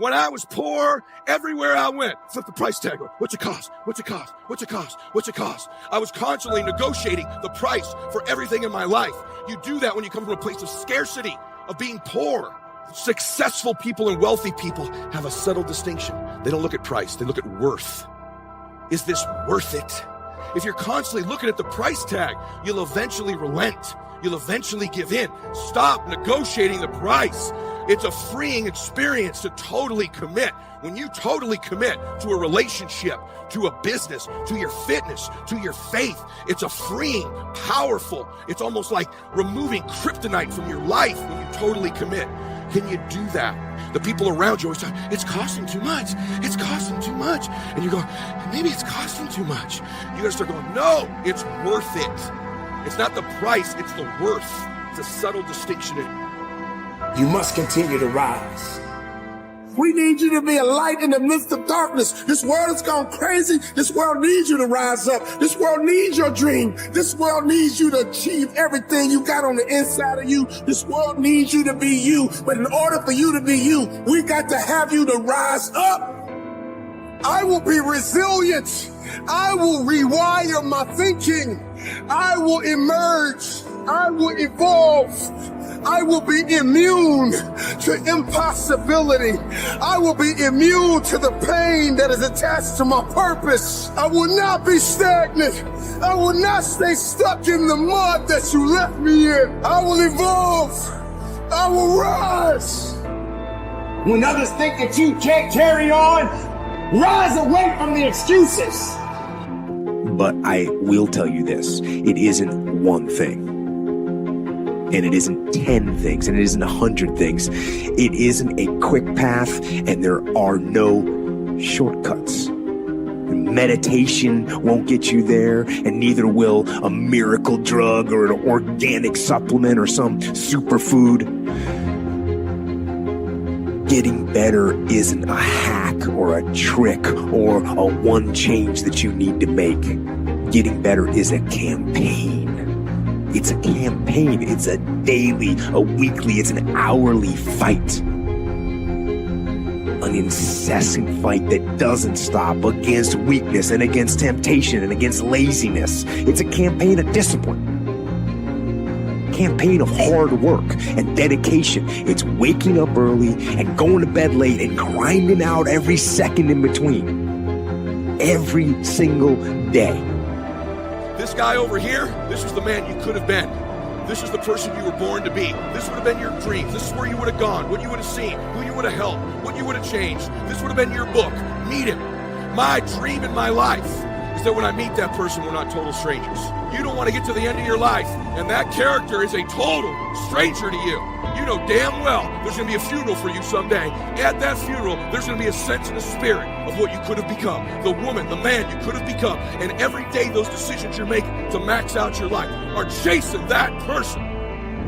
When I was poor, everywhere I went, flip the price tag. What's it cost? What's it cost? What's it cost? What's it cost? I was constantly negotiating the price for everything in my life. You do that when you come from a place of scarcity, of being poor. Successful people and wealthy people have a subtle distinction. They don't look at price, they look at worth. Is this worth it? If you're constantly looking at the price tag, you'll eventually relent. You'll eventually give in. Stop negotiating the price. It's a freeing experience to totally commit. When you totally commit to a relationship, to a business, to your fitness, to your faith, it's a freeing, powerful, it's almost like removing kryptonite from your life when you totally commit. Can you do that? The people around you always say, it's costing too much. It's costing too much. And you go, maybe it's costing too much. You gotta start going, no, it's worth it. It's not the price, it's the worth. It's a subtle distinction. You must continue to rise. We need you to be a light in the midst of darkness. This world has gone crazy. This world needs you to rise up. This world needs your dream. This world needs you to achieve everything you got on the inside of you. This world needs you to be you. But in order for you to be you, we got to have you to rise up. I will be resilient. I will rewire my thinking. I will emerge. I will evolve. I will be immune to impossibility. I will be immune to the pain that is attached to my purpose. I will not be stagnant. I will not stay stuck in the mud that you left me in. I will evolve. I will rise. When others think that you can't carry on, rise away from the excuses. But I will tell you this, it isn't one thing. And it isn't 10 things, and it isn't 100 things. It isn't a quick path, and there are no shortcuts. Meditation won't get you there, and neither will a miracle drug or an organic supplement or some superfood. Getting better isn't a hack or a trick or a one change that you need to make. Getting better is a campaign. It's a campaign. It's a daily, a weekly, it's an hourly fight. An incessant fight that doesn't stop against weakness and against temptation and against laziness. It's a campaign of discipline. Campaign of hard work and dedication. It's waking up early and going to bed late and grinding out every second in between. Every single day. This guy over here, this is the man you could have been. This is the person you were born to be. This would have been your dreams. This is where you would have gone, what you would have seen, who you would have helped, what you would have changed. This would have been your book. Meet him. My dream in my life is that when I meet that person, we're not total strangers. You don't want to get to the end of your life, and that character is a total stranger to you. You know damn well there's going to be a funeral for you someday. At that funeral, there's going to be a sense in the spirit of what you could have become, the woman, the man you could have become. And every day those decisions you're making to max out your life are chasing that person.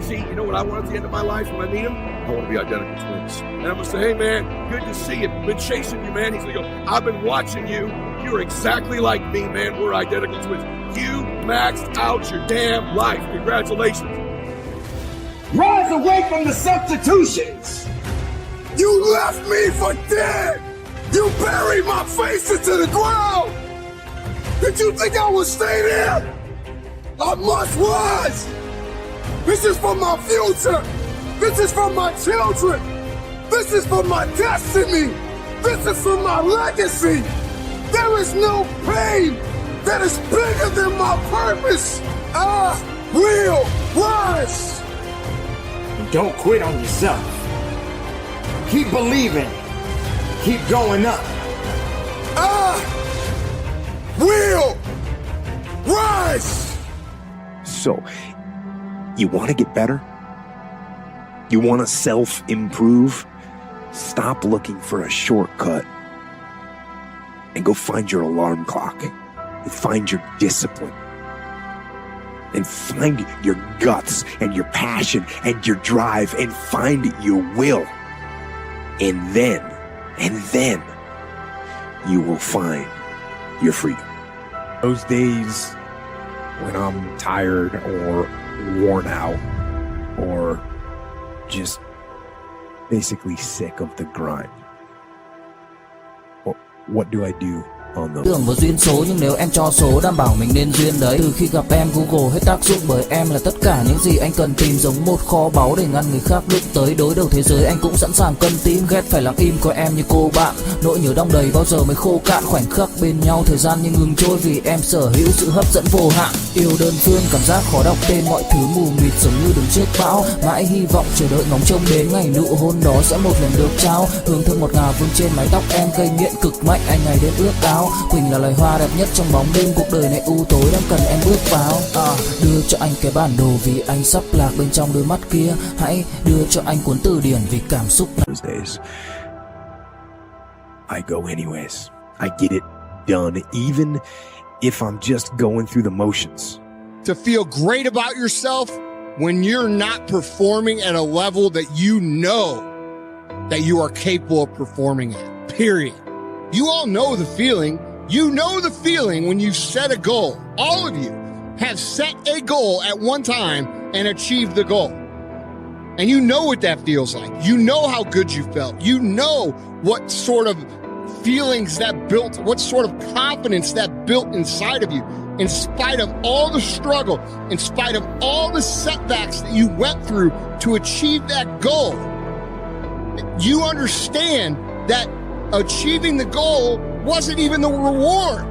See, you know what I want at the end of my life when I meet him? I want to be identical twins. And I'm going to say, hey man, good to see you. Been chasing you, man. He's going to go, I've been watching you. You're exactly like me, man. We're identical twins. You maxed out your damn life. Congratulations. Rise away from the substitutions. You left me for dead. You buried my face into the ground. Did you think I would stay there? I must rise. This is for my future. This is for my children. This is for my destiny. This is for my legacy. There is no pain that is bigger than my purpose. I will rise. Don't quit on yourself. Keep believing. Keep going up. I will rise. So, you want to get better? You want to self-improve? Stop looking for a shortcut and go find your alarm clock and find your discipline and find your guts and your passion and your drive and find your will. And then you will find your freedom. Those days when I'm tired or worn out or just basically sick of the grind, what do I do on those? Tưởng vào duyên số nhưng nếu em cho số đảm bảo mình nên duyên đấy. Từ khi gặp em Google hết tác dụng bởi em là tất cả những gì anh cần tìm, giống một kho báu để ngăn người khác đụng tới. Đối đầu thế giới anh cũng sẵn sàng cân tím, ghét phải lặng im coi em như cô bạn. Nỗi nhớ đong đầy bao giờ mới khô cạn, khoảnh khắc bên nhau thời gian như ngừng trôi vì em sở hữu sự hấp dẫn vô hạn. Yêu đơn phương cảm giác khó đọc tên, mọi thứ mù mịt giống như đứng trước bão. Mãi hy vọng chờ đợi ngóng trông đến ngày nụ hôn đó sẽ một lần được trao. Hương thơm ngọt ngào vương trên mái tóc em, gây nghiện cực mạnh anh ngày đêm ước ao. Quỳnh là loài hoa đẹp nhất trong bóng đêm, cuộc đời này u tối đang cần em bước vào. Đưa cho anh cái bản đồ vì anh sắp lạc bên trong đôi mắt kia. Hãy đưa cho anh cuốn từ điển vì cảm xúc. Those days, I go anyways. I get it done, even if I'm just going through the motions. To feel great about yourself when you're not performing at a level that you know that you are capable of performing at, period. You all know the feeling. You know the feeling when you set a goal. All of you have set a goal at one time and achieved the goal. And you know what that feels like. You know how good you felt. You know what sort of feelings that built, what sort of confidence that built inside of you. In spite of all the struggle, in spite of all the setbacks that you went through to achieve that goal, you understand that achieving the goal wasn't even the reward.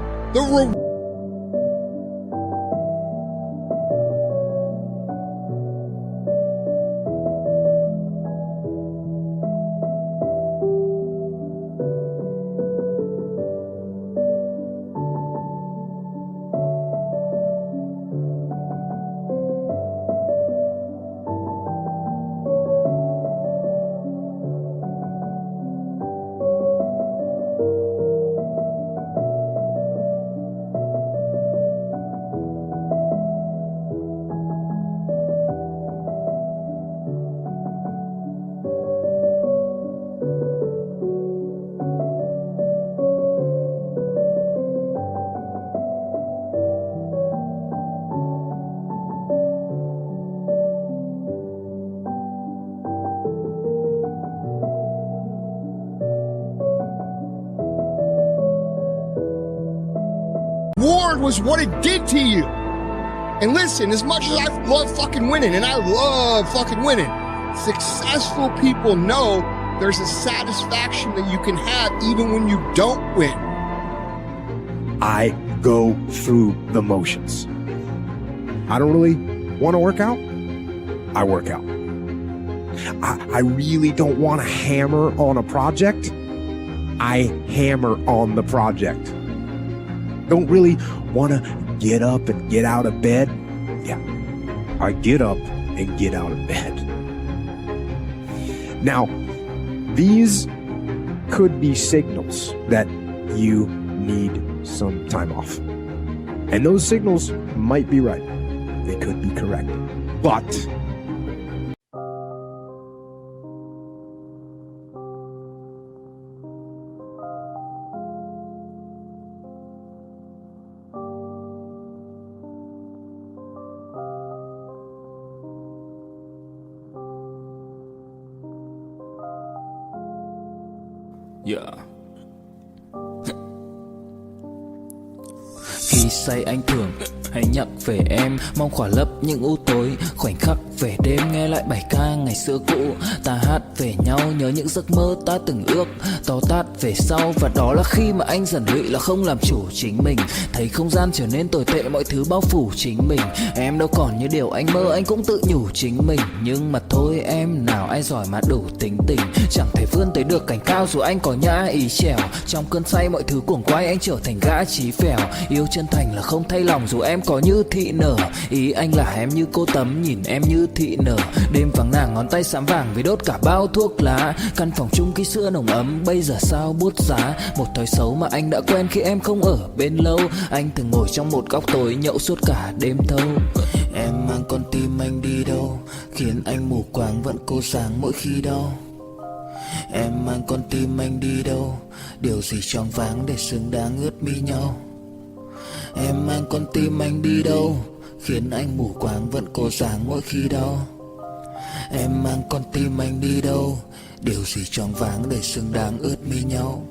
Reward was what it did to you. And listen, as much as I love fucking winning, and I love fucking winning, successful people know there's a satisfaction that you can have even when you don't win. I go through the motions. I don't really want to work out. I work out. I really don't want to hammer on a project. I hammer on the project. Don't really want to get up and get out of bed. Yeah, I get up and get out of bed. Now, these could be signals that you need some time off. And those signals might be right. They could be correct. But Khi say anh thường hay nhắc về em, mong khỏa lấp những u tối khoảnh khắc về đêm. Nghe lại bài ca ngày xưa cũ, ta hát về nhau, nhớ những giấc mơ ta từng ước, to tát về sau. Và đó là khi mà anh dần lụy là không làm chủ chính mình, thấy không gian trở nên tồi tệ, mọi thứ bao phủ chính mình. Em đâu còn như điều anh mơ, anh cũng tự nhủ chính mình. Nhưng mà thôi em, nào ai giỏi mà đủ tính tình, chẳng thể vươn tới được cảnh cao dù anh có nhã ý trèo. Trong cơn say mọi thứ cuồng quay, anh trở thành gã chí phèo. Yêu chân thành là không thay lòng dù em có như thị nở. Ý anh là em như cô tấm, nhìn em như thị nở. Đêm vắng nàng ngón tay xám vàng vì đốt cả bao thuốc lá. Căn phòng chung ký xưa nồng ấm, bây giờ sao bút giá. Một thói xấu mà anh đã quen khi em không ở bên lâu. Anh thường ngồi trong một góc tối nhậu suốt cả đêm thâu. Em mang con tim anh đi đâu, khiến anh mù quáng vẫn cô sáng mỗi khi đau. Em mang con tim anh đi đâu, điều gì choáng váng để xứng đáng ướt mi nhau. Em mang con tim anh đi đâu, khiến anh mù quáng vẫn cô sáng mỗi khi đau. Em mang con tim anh đi đâu, điều gì choáng váng để xứng đáng ướt mi nhau.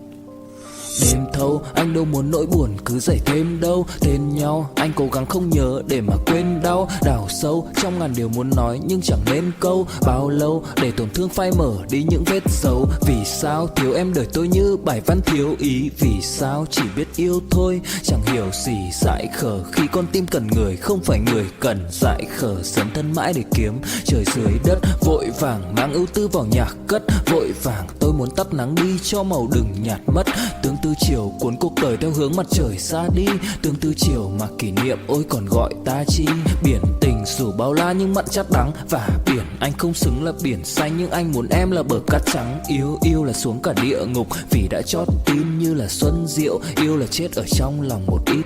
đêm thâu. Anh đâu muốn nỗi buồn cứ dậy thêm đâu. Tên nhau anh cố gắng không nhớ để mà quên đau. Đào sâu trong ngàn điều muốn nói nhưng chẳng nên câu. Bao lâu để tổn thương phai mở đi những vết dấu. Vì sao thiếu em đời tôi như bài văn thiếu ý. Vì sao chỉ biết yêu thôi chẳng hiểu gì dại khờ. Khi con tim cần người không phải người cần dại khờ. Dấn thân mãi để kiếm trời dưới đất. Vội vàng mang ưu tư vào nhạc cất. Vội vàng tôi muốn tắt nắng đi cho màu đừng nhạt mất. Tương tư chiều cuốn cuộc đời theo hướng mặt trời xa đi. Tương tư chiều mà kỷ niệm ôi còn gọi ta chi. Biển tình dù bao la nhưng mặn chát đắng. Và biển anh không xứng là biển xanh nhưng anh muốn em là bờ cát trắng. Yêu là xuống cả địa ngục vì đã chót tin như là xuân diệu. Yêu là chết ở trong lòng một ít.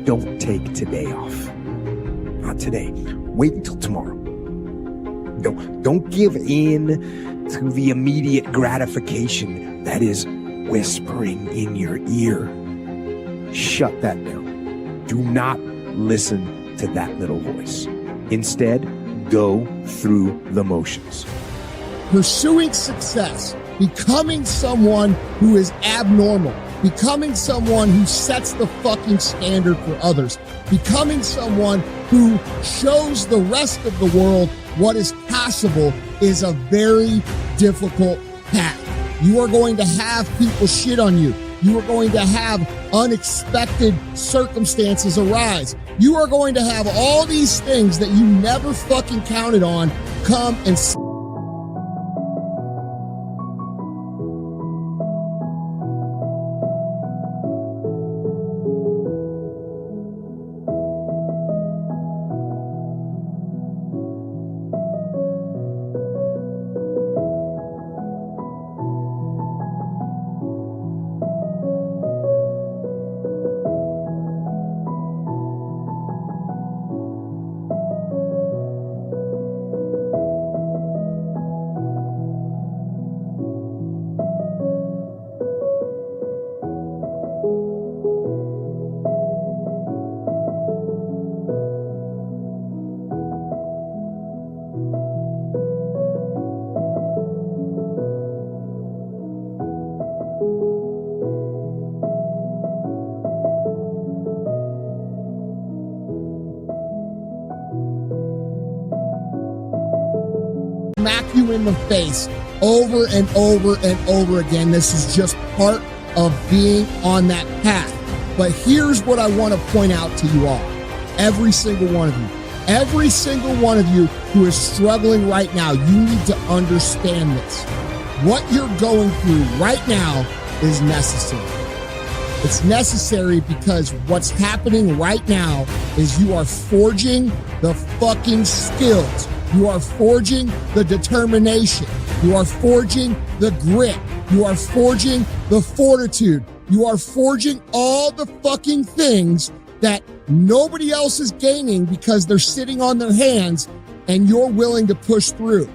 Don't take today off. Not today. Wait until tomorrow. Don't give in to the immediate gratification that is whispering in your ear. Shut that down. Do not listen to that little voice. Instead, go through the motions. Pursuing success, becoming someone who is abnormal, becoming someone who sets the fucking standard for others, becoming someone who shows the rest of the world what is possible is a very difficult path. You are going to have people shit on you. You are going to have unexpected circumstances arise. You are going to have all these things that you never fucking counted on come and smack you in the face over and over and over again. This is just part of being on that path. But here's what I want to point out to you all. Every single one of you. Every single one of you who is struggling right now, you need to understand this. What you're going through right now is necessary. It's necessary because what's happening right now is you are forging the fucking skills. You are forging the determination. You are forging the grit. You are forging the fortitude. You are forging all the fucking things that nobody else is gaining because they're sitting on their hands and you're willing to push through.